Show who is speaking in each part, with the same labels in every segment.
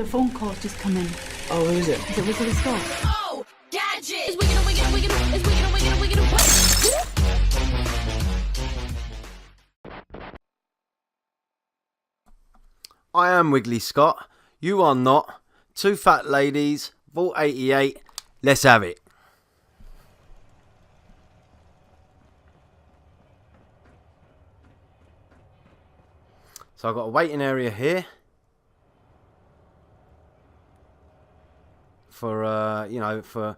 Speaker 1: The phone call's just come in.
Speaker 2: Oh, who is it?
Speaker 1: Is it Wiggly Scott?
Speaker 3: Oh, gadget! It's wiggin', wiggin', wiggin', it's wiggin', wiggin', wiggin',
Speaker 4: I am Wiggly Scott. You are not. Two fat ladies. Vault 88. Let's have it. So I've got a waiting area here for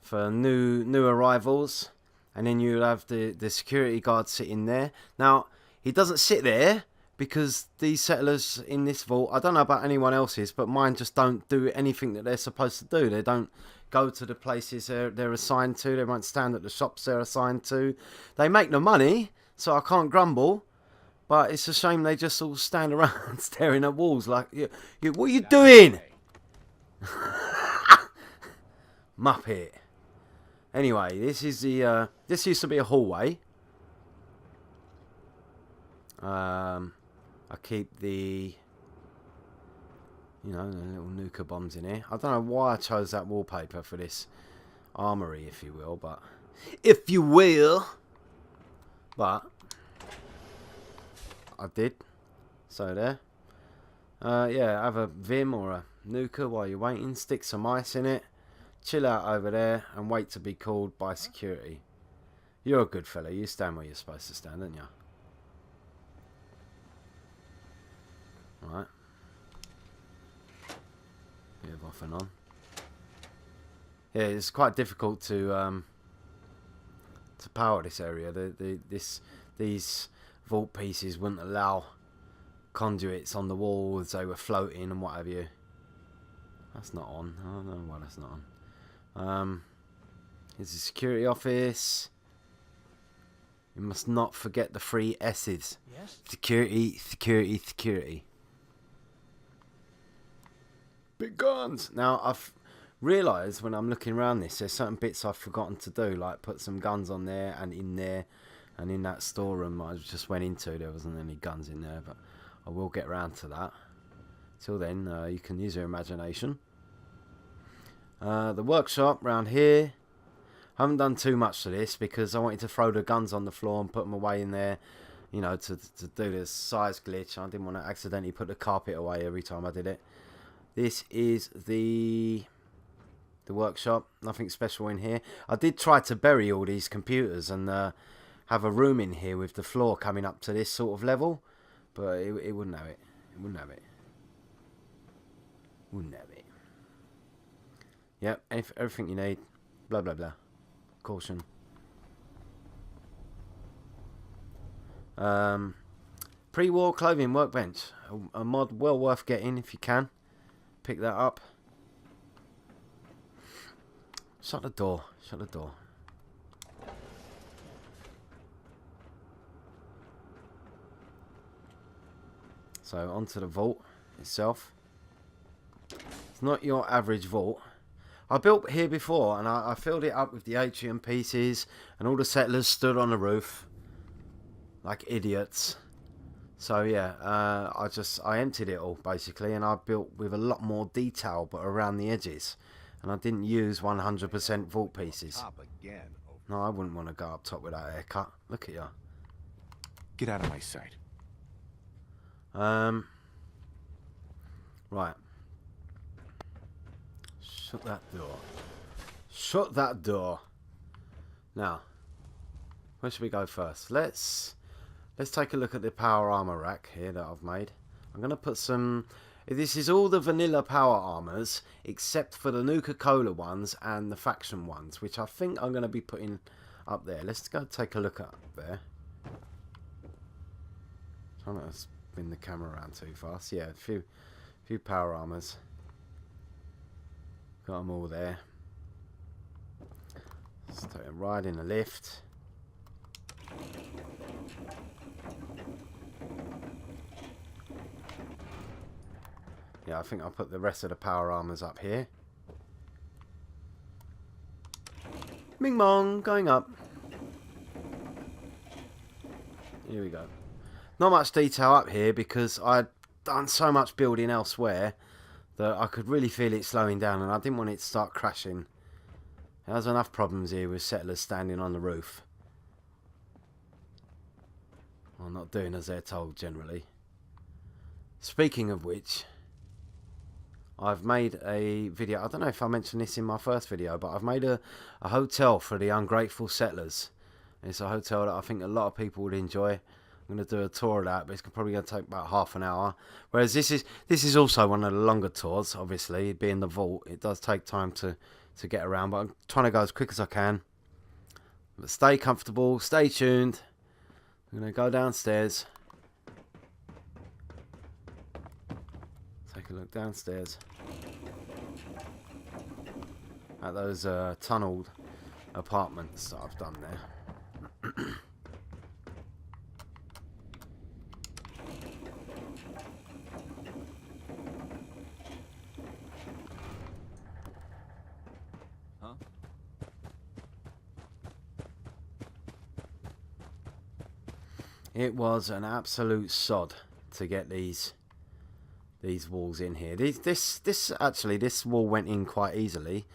Speaker 4: for new arrivals, and then you'll have the security guard sitting there. Now he doesn't sit there because these settlers in this vault, I don't know about anyone else's, but mine just don't do anything that they're supposed to do. They don't go to the places they're assigned to. They won't stand at the shops they're assigned to. They make the money, so I can't grumble. But it's a shame they just all stand around staring at walls like, what are you doing? Muppet. Anyway, this is the this used to be a hallway. I keep the little nuka bombs in here. I don't know why I chose that wallpaper for this armory, if you will, but I did. So there. Yeah, have a Vim or a Nuka while you're waiting. Stick some ice in it. Chill out over there and wait to be called by security. You're a good fella. You stand where you're supposed to stand, don't you? Right. Bit of off and on. Yeah, it's quite difficult to power this area. These vault pieces wouldn't allow conduits on the walls. They were floating and what have you. That's not on. I don't know why that's not on. Here's the security office. You must not forget the 3 S's. Yes. Security, security, security. Big guns. Now I've realised when I'm looking around this, there's certain bits I've forgotten to do, like put some guns on there and in there. And in that storeroom I just went into, there wasn't any guns in there, but I will get around to that. Till then, you can use your imagination. The workshop round here. I haven't done too much to this because I wanted to throw the guns on the floor and put them away in there, to do this size glitch. I didn't want to accidentally put the carpet away every time I did it. This is the workshop. Nothing special in here. I did try to bury all these computers and have a room in here with the floor coming up to this sort of level, but it wouldn't have it. It wouldn't have it. Wouldn't have it. Yep, everything you need. Blah blah blah. Caution. Pre-war clothing workbench. A mod well worth getting if you can. Pick that up. Shut the door. Shut the door. So onto the vault itself. It's not your average vault. I built here before and I filled it up with the atrium pieces and all the settlers stood on the roof like idiots. So yeah, I emptied it all basically and I built with a lot more detail but around the edges. And I didn't use 100% vault pieces. No, I wouldn't want to go up top with that haircut. Look at you.
Speaker 5: Get out of my sight.
Speaker 4: Right. Shut that door. Shut that door. Now, where should we go first? Let's take a look at the power armor rack here that I've made. I'm going to put some... This is all the vanilla power armors except for the Nuka-Cola ones and the faction ones, which I think I'm going to be putting up there. Let's go take a look at there. Trying to spin the camera around too fast. Yeah, a few power armors. Got them all there. Let's take a ride in the lift. Yeah, I think I'll put the rest of the power armors up here. Ming mong, going up. Here we go. Not much detail up here because I'd done so much building elsewhere that I could really feel it slowing down, and I didn't want it to start crashing. There's enough problems here with settlers standing on the roof. Well, not doing as they're told generally. Speaking of which, I've made a video. I don't know if I mentioned this in my first video, but I've made a hotel for the ungrateful settlers. It's a hotel that I think a lot of people would enjoy. I'm going to do a tour of that, but it's probably going to take about half an hour. Whereas this is also one of the longer tours, obviously. Being the vault, it does take time to get around, but I'm trying to go as quick as I can. But stay comfortable, stay tuned. I'm going to go downstairs. Take a look downstairs at those tunnelled apartments that I've done there. It was an absolute sod to get these walls in here. This wall went in quite easily,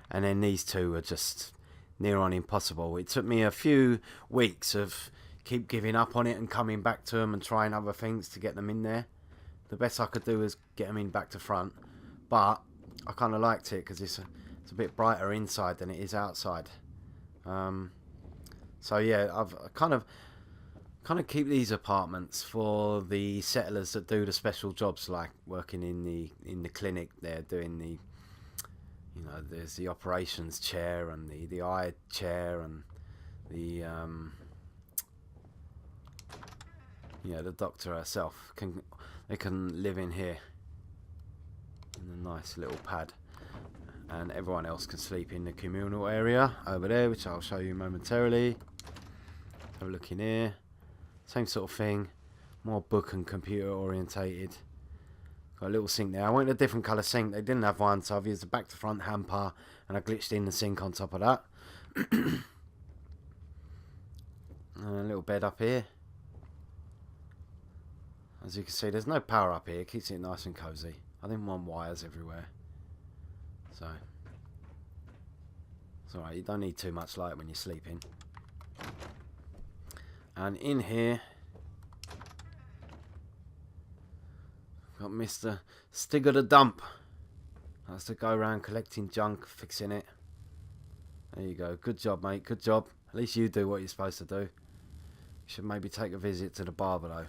Speaker 4: and then these two are just near on impossible. It took me a few weeks of keep giving up on it and coming back to them and trying other things to get them in there. The best I could do was get them in back to front, but I kind of liked it because it's a bit brighter inside than it is outside. So yeah, I've kind of keep these apartments for the settlers that do the special jobs, like working in the clinic. They're doing the, you know, there's the operations chair and the eye chair and the the doctor herself they can live in here in a nice little pad, and everyone else can sleep in the communal area over there, which I'll show you momentarily. Have a look in here. Same sort of thing, more book and computer orientated. Got a little sink there. I wanted a different colour sink. They didn't have one, so I've used a back to front hamper, and I glitched in the sink on top of that. And a little bed up here. As you can see, there's no power up here. It keeps it nice and cosy. I didn't want wires everywhere, so it's alright. You don't need too much light when you're sleeping. And in here, got Mr. Stigger the Dump. That's to go around collecting junk, fixing it. There you go. Good job, mate. Good job. At least you do what you're supposed to do. You should maybe take a visit to the Barber, though.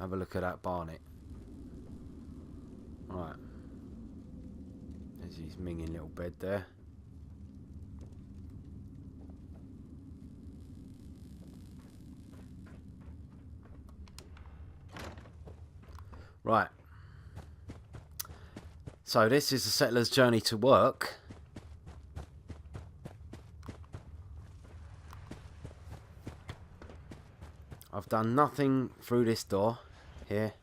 Speaker 4: Have a look at that Barnet. Right. There's his minging little bed there. Right. So this is the settler's journey to work. I've done nothing through this door here.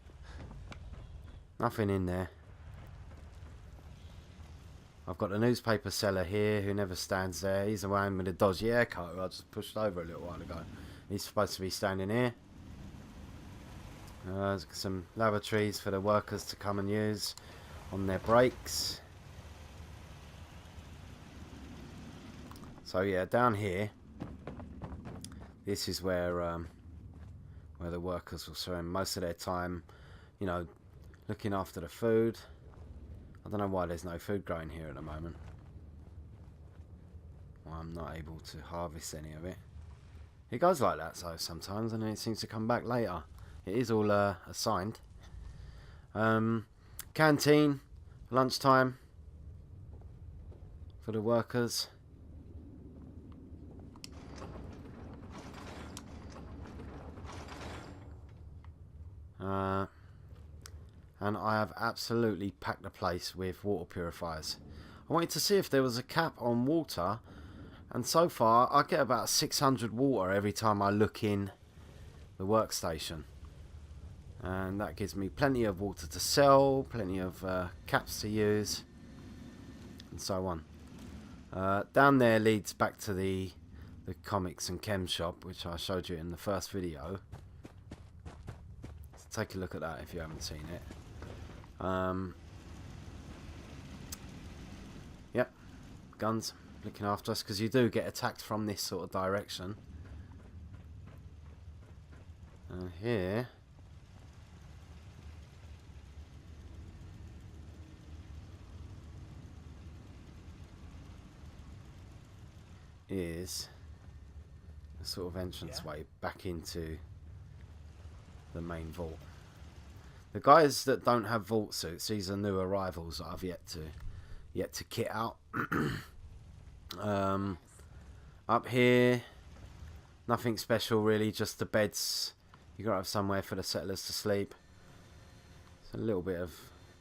Speaker 4: Nothing in there. I've got the newspaper seller here who never stands there. He's the one with the dodgy haircut who I just pushed over a little while ago. He's supposed to be standing here. There's some lavatories for the workers to come and use on their breaks. So yeah, down here, this is where the workers will spend most of their time, you know, looking after the food. I don't know why there's no food growing here at the moment. Well, I'm not able to harvest any of it. It goes like that so sometimes, and then it seems to come back later. It is all assigned. Canteen, lunchtime for the workers. And I have absolutely packed the place with water purifiers. I wanted to see if there was a cap on water, and so far I get about 600 water every time I look in the workstation. And that gives me plenty of water to sell, plenty of caps to use, and so on. Down there leads back to the comics and chem shop, which I showed you in the first video. So take a look at that if you haven't seen it. guns looking after us, because you do get attacked from this sort of direction. And here is a sort of entranceway back into the main vault. The guys that don't have vault suits, these are new arrivals that I've yet to kit out. Up here, nothing special really, just the beds. You gotta have somewhere for the settlers to sleep. It's a little bit of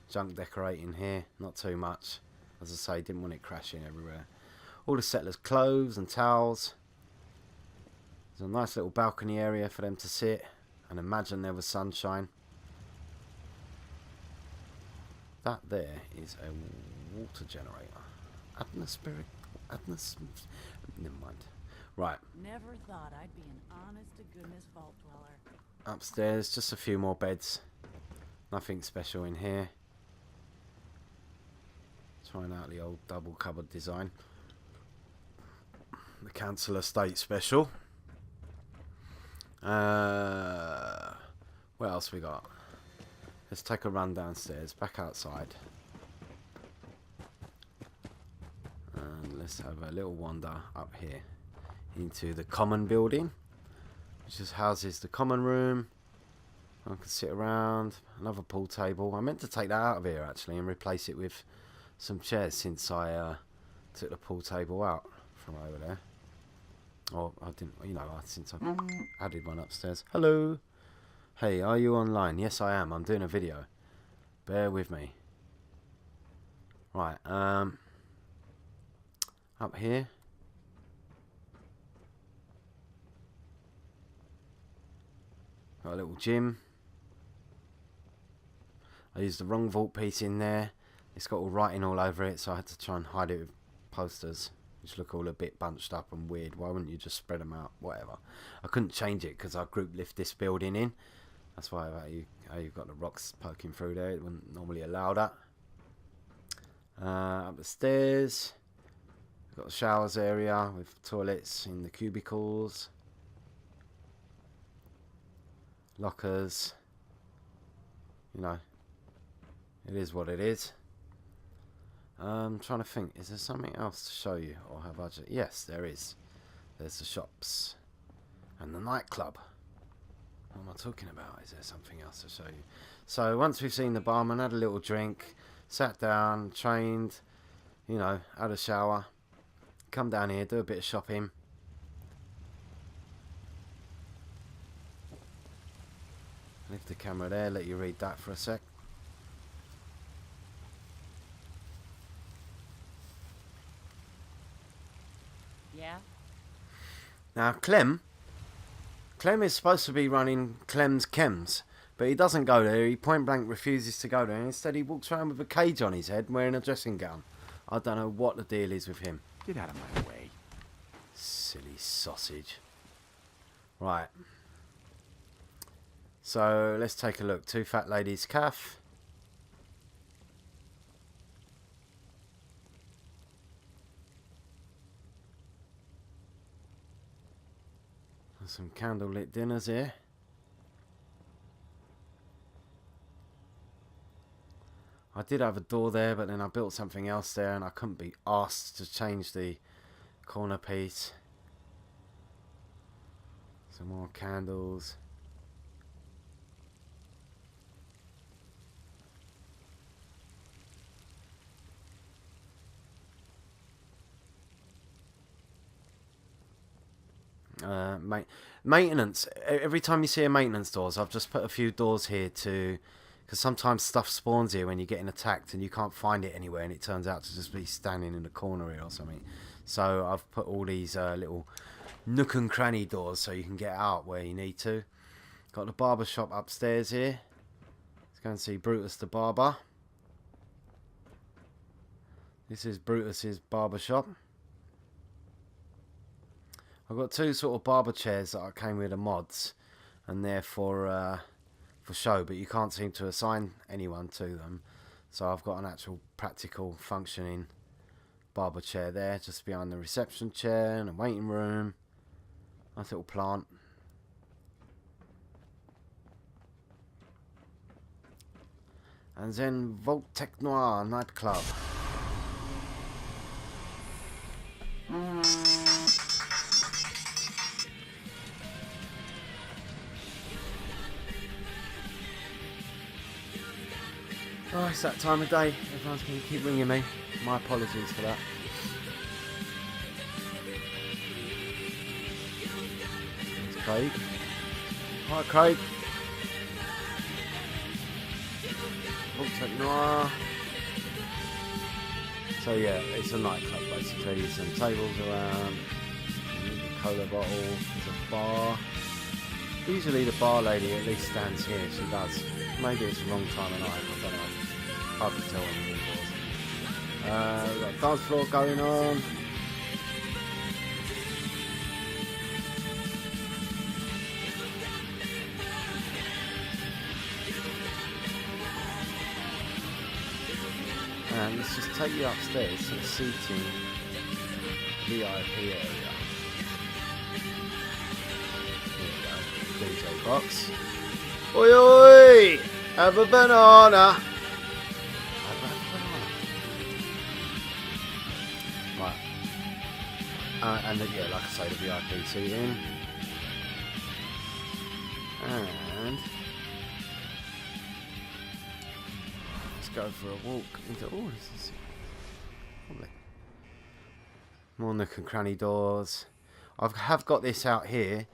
Speaker 4: junk decorating here, not too much. As I say, didn't want it crashing everywhere. All the settlers' clothes and towels. There's a nice little balcony area for them to sit and imagine there was sunshine. That there is a water generator. Never mind. Right.
Speaker 1: Never thought I'd be an honest-to-goodness vault dweller.
Speaker 4: Upstairs, just a few more beds. Nothing special in here. Trying out the old double cupboard design. The council estate special. What else we got? Let's take a run downstairs, back outside. And let's have a little wander up here into the common building, which just houses the common room. I can sit around, another pool table. I meant to take that out of here actually and replace it with some chairs, since I took the pool table out from over there. Or I didn't, you know, since I added one upstairs. Hello. Hey, are you online? Yes, I am. I'm doing a video. Bear with me. Right, up here. Got a little gym. I used the wrong vault piece in there. It's got all writing all over it, so I had to try and hide it with posters, which look all a bit bunched up and weird. Why wouldn't you just spread them out? Whatever. I couldn't change it because I group lift this building in. That's why you've got the rocks poking through there. It wouldn't normally allow that. Up the stairs. We've got a showers area with toilets in the cubicles. Lockers. You know, it is what it is. I'm trying to think, is there something else to show you, or have I just... Yes, there is. There's the shops and the nightclub. What am I talking about? Is there something else to show you? So once we've seen the barman, had a little drink, sat down, trained, you know, had a shower, come down here, do a bit of shopping. Leave the camera there, let you read that for a sec.
Speaker 1: Yeah?
Speaker 4: Now, Clem is supposed to be running Clem's Chems, but he doesn't go there. He point blank refuses to go there, and instead he walks around with a cage on his head wearing a dressing gown. I don't know what the deal is with him.
Speaker 5: Get out of my way.
Speaker 4: Silly sausage. Right. So, let's take a look. Two fat ladies cafe. Some candlelit dinners here. I did have a door there, but then I built something else there and I couldn't be asked to change the corner piece. Some more candles. Maintenance. Every time you see a maintenance doors, I've just put a few doors here to, because sometimes stuff spawns here when you're getting attacked and you can't find it anywhere, and it turns out to just be standing in the corner here or something. So I've put all these little nook and cranny doors so you can get out where you need to. Got the barber shop upstairs here. Let's go and see Brutus the barber. This is Brutus's barber shop. I've got two sort of barber chairs that I came with the mods, and they're for show, but you can't seem to assign anyone to them. So I've got an actual practical functioning barber chair there, just behind the reception chair, and a waiting room. Nice little plant. And then Vault Tech Noir Nightclub. Oh, it's that time of day. Everyone's going to keep ringing me. My apologies for that. There's Craig. Hi, Craig. Vault Tech Noir. So yeah, it's a nightclub basically. Some tables around. A cola bottle. There's a bar. Usually the bar lady at least stands here. She does. Maybe it's the wrong time of night. I don't know. Hard to tell when the indoors. We've got a dance floor going on. And let's just take you upstairs to the seating VIP area. Here we go. DJ box. Oi oi! Have a banana! Right. And yeah, like I say, the VIP seating. And let's go for a walk into. Oh, this is lovely. More nook and cranny doors. I have got this out here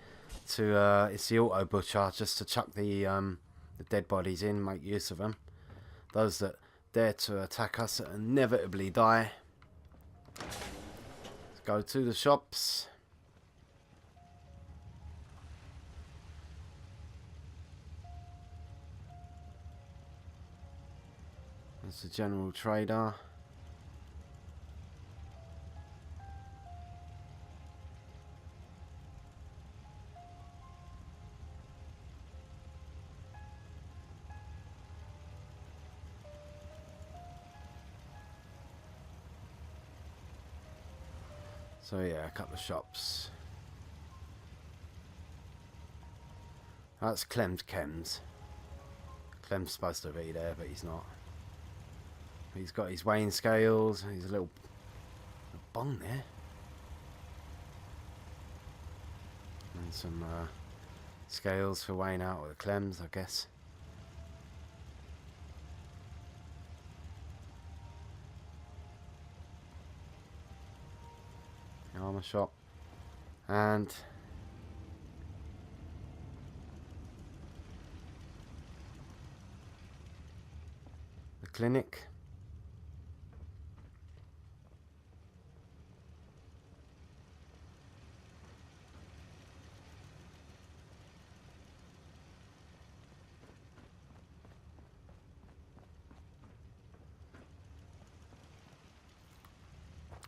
Speaker 4: to. It's the auto butcher, just to chuck the dead bodies in, make use of them. Those that dare to attack us inevitably die. Let's go to the shops. That's the general trader. So yeah, a couple of shops. That's Clem's Chems. Clem's supposed to be there, but he's not. He's got his weighing scales, and his little bong there. And some scales for weighing out with the Clems, I guess. Armor shop. And the clinic.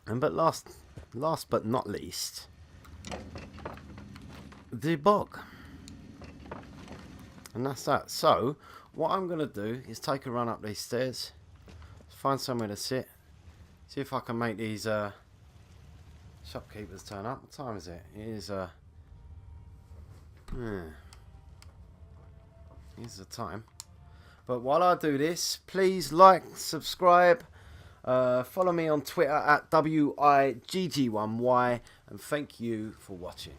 Speaker 4: And but last but not least, the bog. And that's that. So what I'm going to do is take a run up these stairs, find somewhere to sit, see if I can make these shopkeepers turn up. What time is it? It is here's the time. But while I do this, please like, subscribe, follow me on Twitter at WIGG1Y, and thank you for watching.